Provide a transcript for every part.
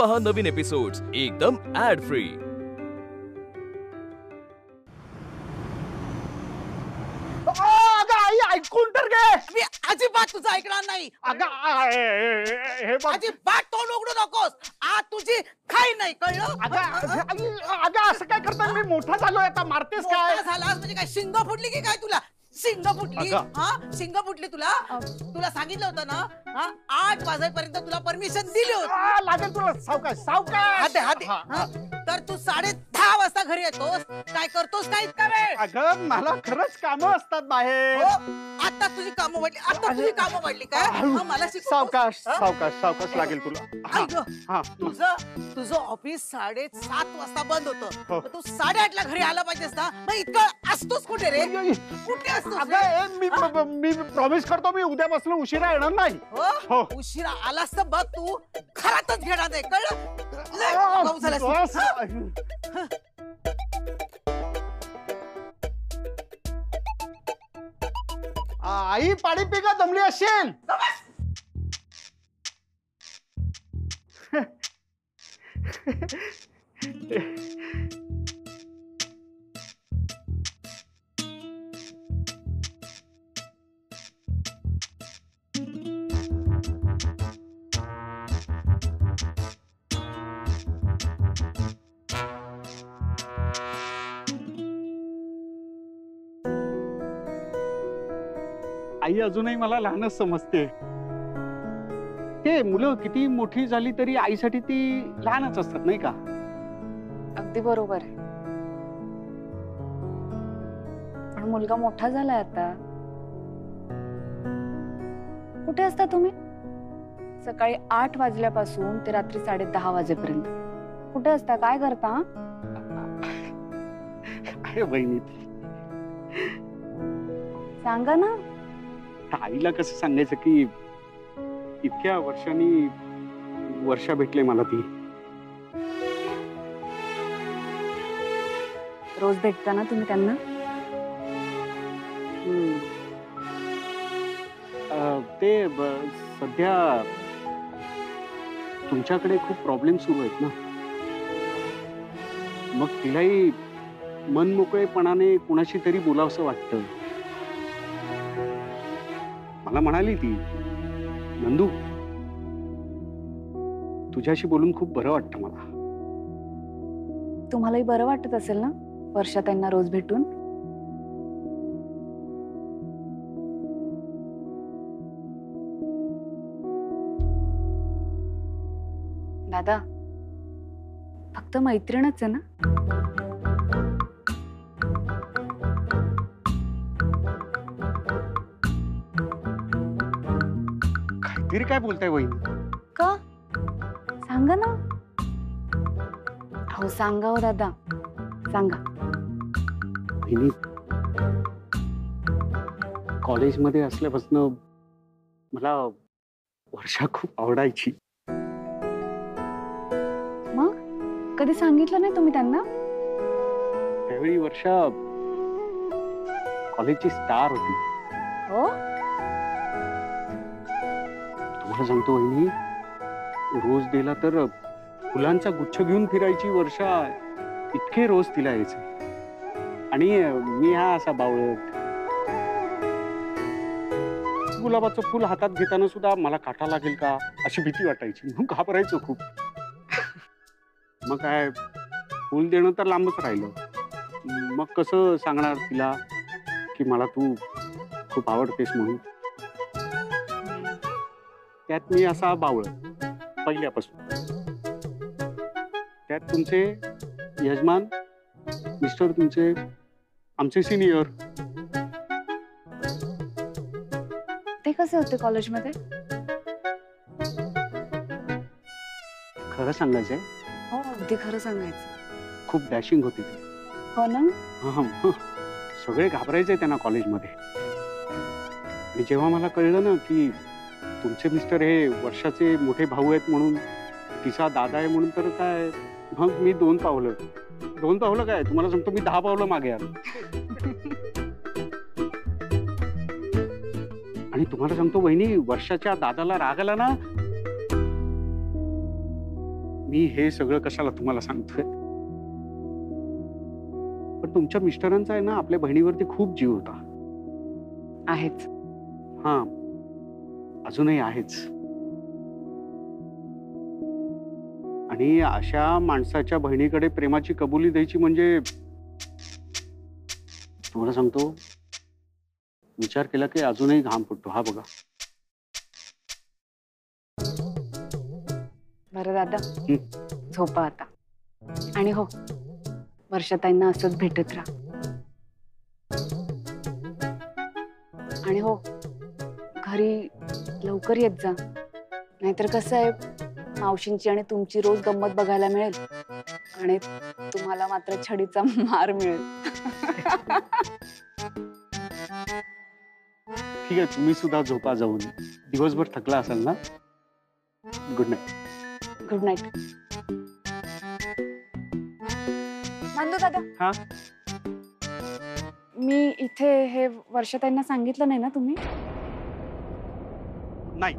पहा नवीन एपिसोड्स एकदम add free. ऐकून तर घे. मी अजिबात तुझं ऐकणार नाही. हे बघ, अजिबात तोंड उघडू नकोस. आज तुझी खाई नाही, कळलं? अगं असं काय करताय? मी मोठा झालोय आता, मारतेस काय? मोठा झालास म्हणजे काय शिंग फुटली की काय तुला? शिंग फुटली? हा, शिंग फुटली तुला? तुला सांगितलं होतं ना, हा 8 वाजेपर्यंत तुला परमिशन दिली होती. लागेल तुला. सावकाश सावकाश. हाते तर तू 10:30 वाजता घरी येतोस. काय करतोस काय इतका वेळ? अगं मला खरंच कामं असतात बाहेर. आता तुझी कामं वाढली. आता तुझी कामं वाढली काय? मला सावकाश सावकाश सावकाश लागेल तुला. तुझं ऑफिस 7:30 वाजता बंद होतं. तू 8:30 ला घरी आला पाहिजेस ना. मग इतकं असतोस कुठे रे? कुठे असतोस? मी प्रॉमिस करतो, मी उद्यापासून उशिरा येणार नाही. हो, उशिरा आलास तर बघ तू खरातच घेणार नाही, कळलं? आई पाणी पी का? दमली असेल. आई अजूनही मला लहानच समजते. ते मुलं किती मोठी झाली तरी आईसाठी ती लहानच असतात, नाही का? अगदी बरोबर आहे. पण मुलगा मोठा झालाय आता. कुठे असता तुम्ही? सकाळी 8 वाजल्यापासून ते रात्री 10:30 वाजेपर्यंत कुठे असता? काय करता? अरे बहिणी, सांगा ना. आईला कसं सांगायचं की इतक्या वर्षांनी वर्षा भेटले मला ती. रोज भेटता ना तुम्ही त्यांना? ते सध्या तुमच्याकडे खूप प्रॉब्लेम सुरू आहेत ना, मग तिलाही मनमोकळेपणाने कुणाशी तरी बोलावंसं वाटतं. मला म्हणाली ती, नंदू तुझ्याशी बोलून खूप बरं वाटतं मला. तुम्हालाही बरं वाटत असेल ना वर्षा त्यांना रोज भेटून? दादा, फक्त मैत्रीणच आहे ना? काहीतरी काय बोलताय वहिनी? का? सांगा ना. हो सांगा हो दादा, सांगा. वहिनी, कॉलेजमध्ये असल्यापासून मला वर्षा खूप आवडायची. मग कधी सांगितलं नाही तुम्ही त्यांना? त्यावेळी वर्षा कॉलेजची स्टार होती. हो, तुम्हाला सांगतो वहिनी, रोज दिला तर फुलांचा गुच्छ घेऊन फिरायची वर्षा. इतके रोज तिला यायचे. आणि मी हा असा बावळट. गुलाबाचं फुल हातात घेताना सुद्धा मला काटा लागेल का अशी भीती वाटायची. मग घाबरायचो खूप. मग काय, फुल देणं तर लांबच राहिलं. मग कसं सांगणार तिला की मला तू खूप आवडतेस म्हणून? त्यात मी असा बावळट पहिल्यापासून. त्यात तुमचे यजमान मिस्टर, तुमचे आमचे सिनियर. ते कसे होते कॉलेजमध्ये? खरं सांगायचंय, हो अगदी खरं सांगायचं. खूप डॅशिंग होते ते. हो ना? सगळे घाबरायचे त्यांना कॉलेजमध्ये. आणि जेव्हा मला कळलं ना की तुमचे मिस्टर हे वर्षाचे मोठे भाऊ आहेत म्हणून, तिचा दादा आहे म्हणून, तर काय मग मी 2 पावलं काय तुम्हाला सांगतो, मी 10 पावलं मागे आलो. आणि तुम्हाला सांगतो वहिनी, वर्षाच्या दादाला राग आला ना मी हे सगळं कशाला तुम्हाला सांगतोय, पण तुमच्या मिस्टरांचा आहे ना आपल्या बहिणीवरती खूप जीव होता. आहेच. हा, अजूनही आहेच. आणि अशा माणसाच्या बहिणीकडे प्रेमाची कबुली द्यायची म्हणजे, तुम्हाला सांगतो, विचार केला की अजूनही घाम फुटतो. हा बघा. बरं दादा, झोपा आता. आणि हो, वर्षाताईंना असंच भेटत राहा. आणि हो, घरी लवकर येत जा, नाहीतर कसं आहे, मावशींची आणि तुमची रोज गंमत बघायला मिळेल आणि तुम्हाला मात्र छडीचा मार मिळेल. ठीक आहे, तुम्ही सुद्धा झोपा जाऊन. दिवसभर थकला असाल ना. Good night. Good night. Nandu दादा. हा, मी इथे हे वर्षाताईंना सांगितलं नाही ना तुम्ही? नाही.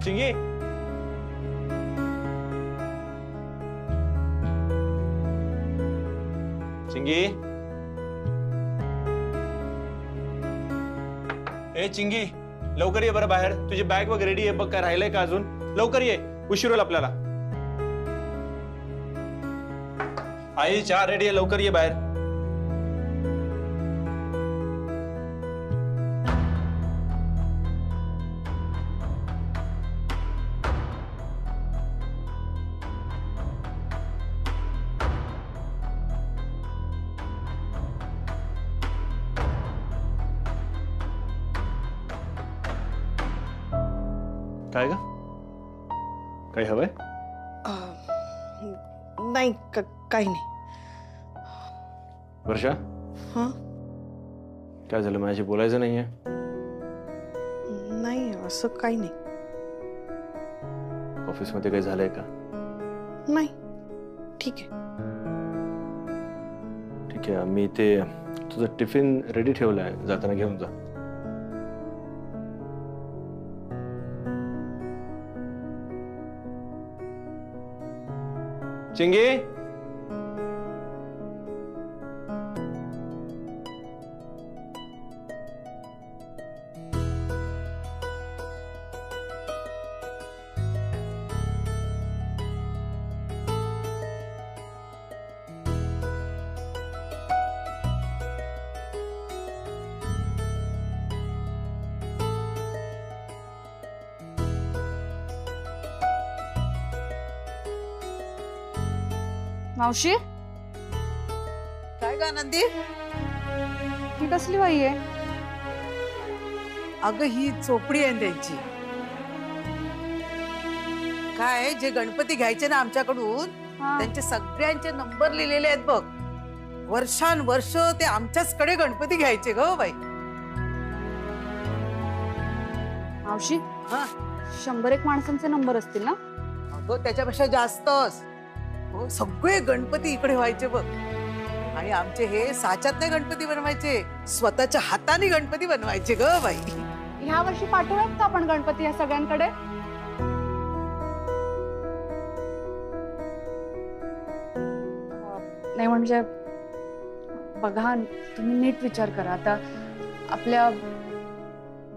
चिंगी, चिंगी, ए चिंगी, लवकर ये बरं बाहेर. तुझी बॅग वगैरे रेडी आहे बघ. काय राहिलंय का अजून? लवकर ये, उशीर होईल आपल्याला. आई चहा रेडी आहे, लवकर ये बाहेर. काय ग? काही हवंय? नाही, काही नाही. वर्षा, हा, काय झालं? माझ्याशी बोलायचं नाहीये? नाही, असं काही नाही. ऑफिसमध्ये काही झालंय का? नाही, ठीक आहे. ठीक आहे, मी ते तुझं टिफिन रेडी ठेवलाय, जाताना घेऊन जा. चिंगी, मावशी, काय ग आनंदी? ही कसली बाई आहे? अगं, ही चोपडी आहे त्यांची. काय जे गणपती घ्यायचे ना आमच्याकडून हा. त्यांचे सगळ्यांचे नंबर लिहिलेले आहेत बघ. वर्षानुवर्ष ते आमच्याचकडे गणपती घ्यायचे ग बाई. मावशी हा 101 माणसांचे नंबर असतील ना? अगं त्याच्यापेक्षा जास्तच. हो सगळे गणपती इकडे व्हायचे बघ. आणि आमचे हे साच्यात नाही गणपती बनवायचे, स्वतःच्या हाताने गणपती बनवायचे ग बाई. ह्या वर्षी पाठवूयात का आपण गणपती या सगळ्यांकडे? नाही म्हणजे बघा, तुम्ही नीट विचार करा. आता आपल्या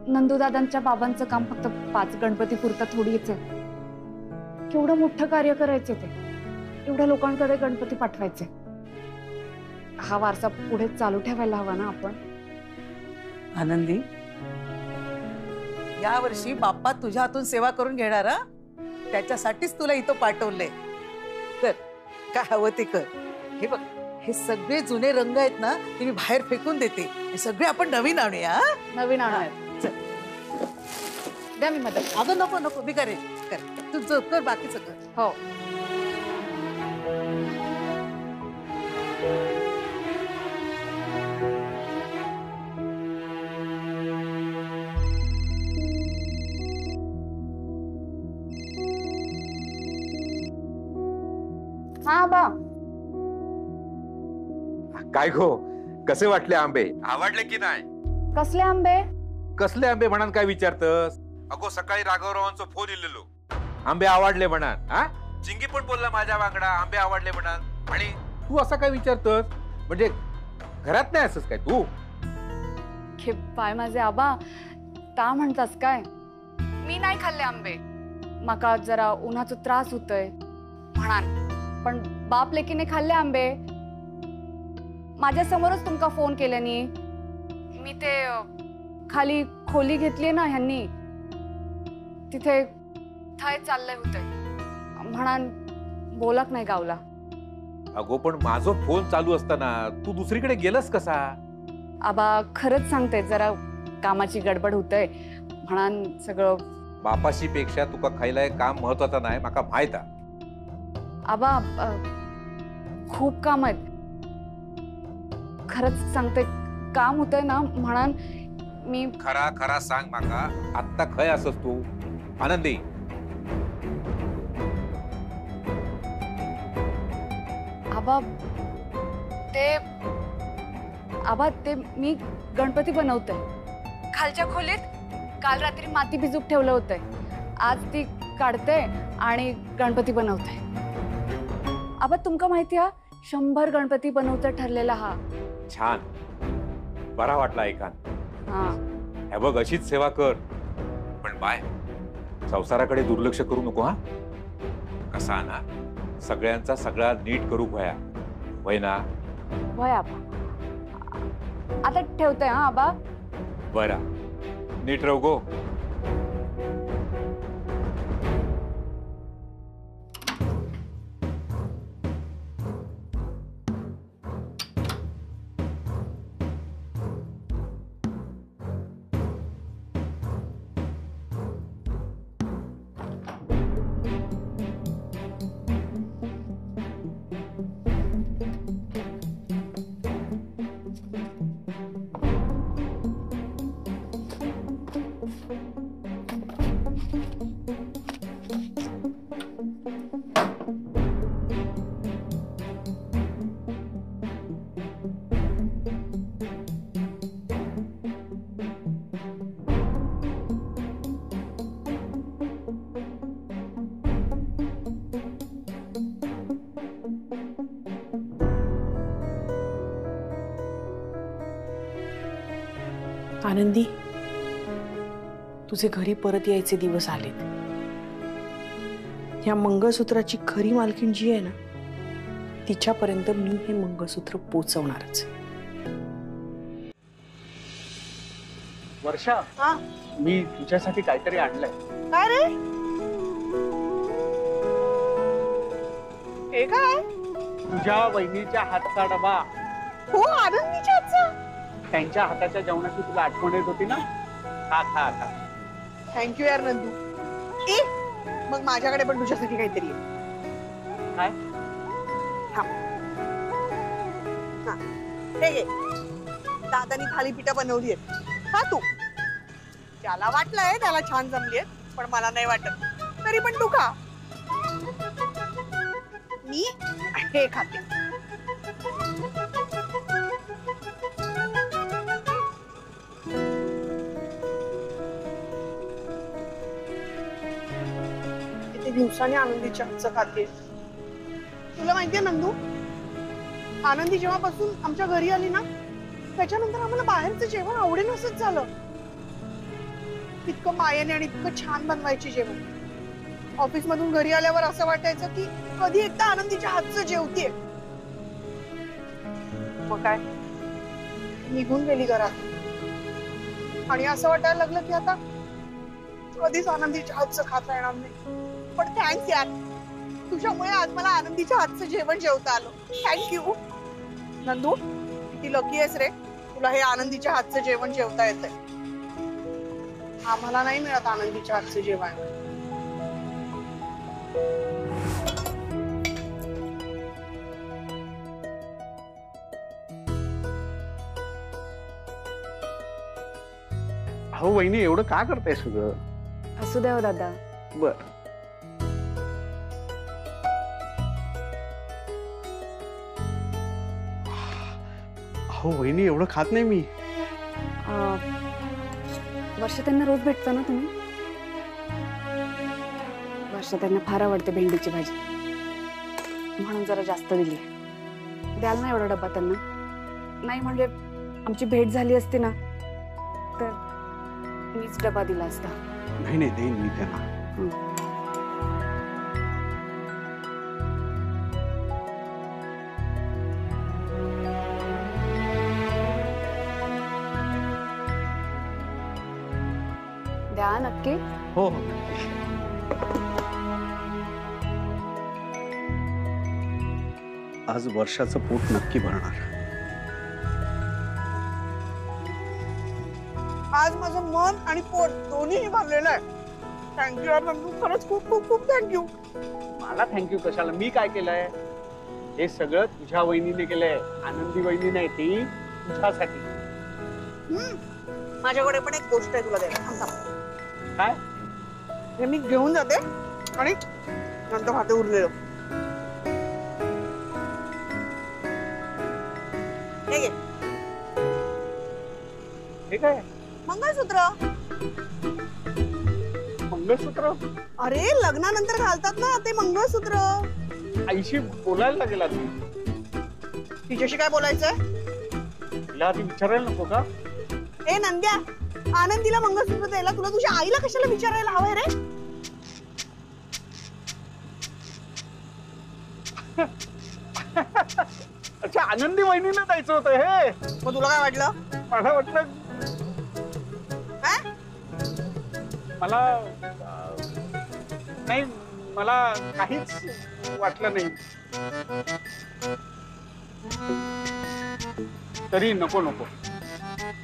नंदूदादांच्या बाबांचं काम फक्त 5 गणपती पुरता थोडीच आहे. केवढं मोठं कार्य करायचे ते, एवढ्या लोकांकडे गणपती पाठवायचे. हा वारसा पुढे चालू ठेवायला हवा ना आपण. आनंदी, या वर्षी बाप्पा तुझ्या हातून सेवा करून घेणार हा. त्याच्यासाठीच तुला इथं पाठवलंय. कर काय हवं ते कर. हे बघ, हे सगळे जुने रंग आहेत ना, ते मी बाहेर फेकून देते. हे सगळे आपण नवीन आणूया हा? नवीन आणूयात. द्या मी मदत. अगं नको नको, मी करेन. कर तू कर बाकीचं कर. हो. हा बा. काय गो, कसे वाटले आंबे? आवडले की नाही? कसले आंबे? कसले आंबे म्हणान काय विचारतस? अगो सकाळी राघवरावांचा फोन इलेलो, आंबे आवडले म्हणान. हा चिंगी पण बोलला माझ्या वांगडा, आंबे आवडले म्हणान. आणि तू असं काय विचारतस? म्हणजे घरात नाही असंच काय तू? पाय माझे आबा, ता म्हणतास काय? मी नाही खाल्ले आंबे, माका जरा उन्हाचा त्रास होतोय म्हणान. पण बाप लेकीने खाल्ले आंबे. माझ्या समोरच तुमका फोन केल्यानी. मी ते खाली खोली घेतली ना ह्यांनी, तिथे थय चालले होते म्हणान बोलाक नाही गावला. अगो पण माझा फोन चालू असताना तू दुसरीकडे गेलस कसा? आबा खरंच सांगते, जरा कामाची गडबड होतय म्हणान सगळं. बापाशी पेक्षा तुका खायला काम महत्वाचं नाही, माका माहित आहे. आबा खूप काम आहेत, खरंच सांगते. काम होतंय ना म्हणान मी. खरा खरा सांग माका, आत्ता खय असस तू? आनंदी, आबा ते मी गणपती बनवते खालच्या खोलीत. काल रात्री माती भिजूक ठेवलं होतंय, आज ती काढते आणि गणपती बनवते. आबा तुमका माहिती आहे, 100 गणपती बनवता ठरलेला हा. छान, बरा वाटला ऐकान. हा हे बघ, अशीच सेवा कर, पण बाय संसाराकडे दुर्लक्ष करू नको. हा कसा ना, सगळ्यांचा सगळा नीट करू भया होय ना? वय आबा, आता ठेवते हा आबा. बरा, नीट राहू गो. आनंदी, तुझे घरी परत यायचे दिवस आलेत. या मंगळसूत्राची खरी मालकीण जी आहे ना, तिच्यापर्यंत मी हे मंगळसूत्र पोचवणारच. वर्षा, मी तुझ्यासाठी काहीतरी आणलंय. काय रे? हे काय? तुझ्या वहिनीच्या हातचा डबा. हो, आनंदीच्या हातचा. त्यांच्या हाताच्या जेवणाची तुला आठवण येत होती ना? खा खा आता. थँक्यू यार नंदू. ए मग माझ्याकडे पण तुझ्यासाठी काहीतरी आहे. काय? हा. हे घे, दादानी थालीपीठ बनवली आहेत. हा तू, त्याला वाटलंय त्याला छान जमली आहेत, पण मला नाही वाटत. तरी पण तू खा. मी हे खाते. किती दिवसांनी आनंदीच्या हातचं खाते. तुला माहितीये नंदू, आनंदी जेव्हापासून आमच्या घरी आली ना, त्याच्यानंतर आम्हाला बाहेरचं जेवण आवडेनसच झालं. इतकं मायेने आणि इतकं छान बनवायची जेवण. ऑफिस मधून घरी आल्यावर असं वाटायचं की कधी एकदा आनंदीच्या हातचं जेवतीये. मग काय, निघून गेली घरात आणि असं वाटायला लागलं की आता कधीच आनंदीच्या हातचं खाता येणार नाही. पण थँक्स यार, तुझ्यामुळे आज मला आनंदीच्या हातचं जेवण जेवता आलं. थँक्यू नंदू, किती लकी आहेस रे, तुला हे आनंदीच्या हातचं जेवण जेवता येतंय. आम्हाला नाही मिळत आनंदीच्या हातचं जेवण. अहो वहिनी, एवढं का करताय सगळं? असू द्या हो दादा. बर. अहो वहिनी, एवढं खात नाही मी. वर्षा त्यांना रोज भेटता ना तुम्ही? वर्षा त्यांना फार आवडते भेंडीची भाजी, म्हणून जरा जास्त दिली. द्याल ना एवढा डब्बा त्यांना? नाही म्हणजे आमची भेट झाली असती ना तर मीच डबा दिला असता. नाही नाही, देईन मी त्यांना. द्या नक्की. हो हो. आज वर्षाचं पोट नक्की भरणार. आज माझं मन आणि पोट दोन्हीही भरलेलं आहे. थँक्यू यार नंदू, खरंच खूप खूप खूप थँक्यू. मला थँक्यू कशाला? मी काय केलंय? हे सगळं तुझ्या वहिनीने केलंय. आनंदी वहिनी नाही, ती तुझ्यासाठी. माझ्याकडे पण एक गोष्ट आहे तुला द्यायला. काय? हे मी घेऊन जाते आणि नंतर खाते उरलेलं. हे घे. हे काय? मंगळसूत्र. मंगळसूत्र? अरे लग्नानंतर घालतात ना ते मंगळसूत्र. आईशी बोलायला लागेल आधी. तिच्याशी काय बोलायचंय? तिला आधी विचारायला नको का? ए नंद्या, आनंदीला मंगळसूत्र द्यायला तुला तुझ्या आईला कशाला विचारायला हवंय रे? अच्छा, आनंदी वहिनीला द्यायचं होतं हे. मग तुला काय वाटलं? मला वाटलं, मला नाही, मला काहीच वाटलं नाही. तरी नको नको.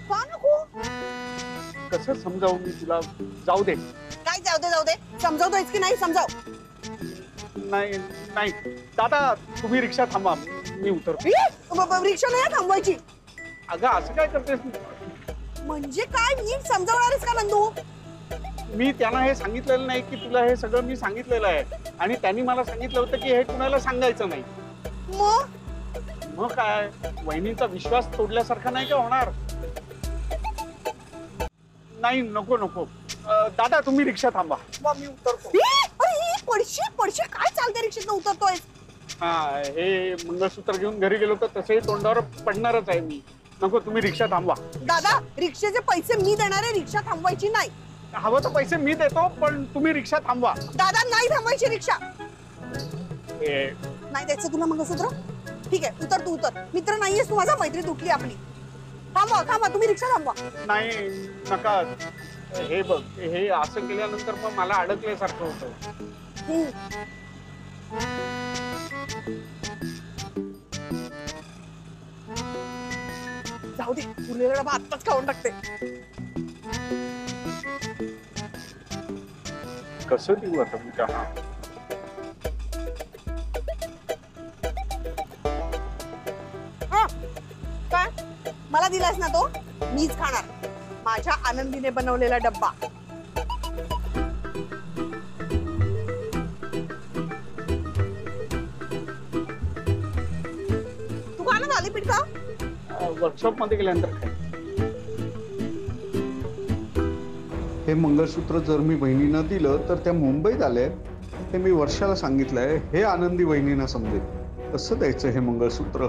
का नको? कसं समजावू मी तुला? जाऊ दे. काय जाऊ दे जाऊ दे? समजावतोयस की नाही? समजाव. नाही नाही दादा, तुम्ही रिक्षा थांबा, मी उतरतो. रिक्षा नाही थांबवायची. अगं असं काय करतेस? म्हणजे काय नीट समजावणारच का नंदू? मी त्यांना हे सांगितलेलं नाही की तुला हे सगळं मी सांगितलेलं आहे, आणि त्यांनी मला सांगितलं होतं की हे कुणाला सांगायचं नाही. मग काय, वहिनीचा विश्वास तोडल्यासारखा नाही का होणार? नाही, नको नको. दादा तुम्ही रिक्षा थांबा, मी उतरतो. पडशील पडशील. काय चालते रिक्षेत उतरतोय? हा, हे मंगळसूत्र घेऊन घरी गेलो तर तसंही तोंडावर पडणारच आहे मी. नको, तुम्ही रिक्षा थांबवा. दादा, रिक्षेचे पैसे मी देणार आहे, रिक्षा थांबवायची नाही. हवं तर पैसे मी देतो, पण तुम्ही रिक्षा थांबवा. दादा, नाही थांबवायची रिक्षा. नाही द्यायचं तुला मंगळसूत्र? ठीक आहे, उतर तू उतर. मित्र नाहीयेस तू माझा, मैत्री तुटली आपली. थांबवा थांबवा, तुम्ही रिक्षा थांबवा. नाही, नका. हे बघ, हे असं केल्यानंतर मग मला अडकल्यासारखं होतं. जाऊ दे, उरलेला डबा आत्ताच खाऊन टाकते. कसं देऊ आता मी चहा? काय मला दिलास ना तो मीच खाणार माझ्या आनंदीने बनवलेला डब्बा. तू खाणं झाली पीठ का? वर्कशॉप मध्ये गेल्यानंतर काय? हे मंगळसूत्र जर मी बहिणींना दिलं तर त्या मुंबईत आले, ते मी वर्षाला सांगितलंय हे आनंदी बहिणींना समजेल. कसं द्यायचं हे मंगळसूत्र?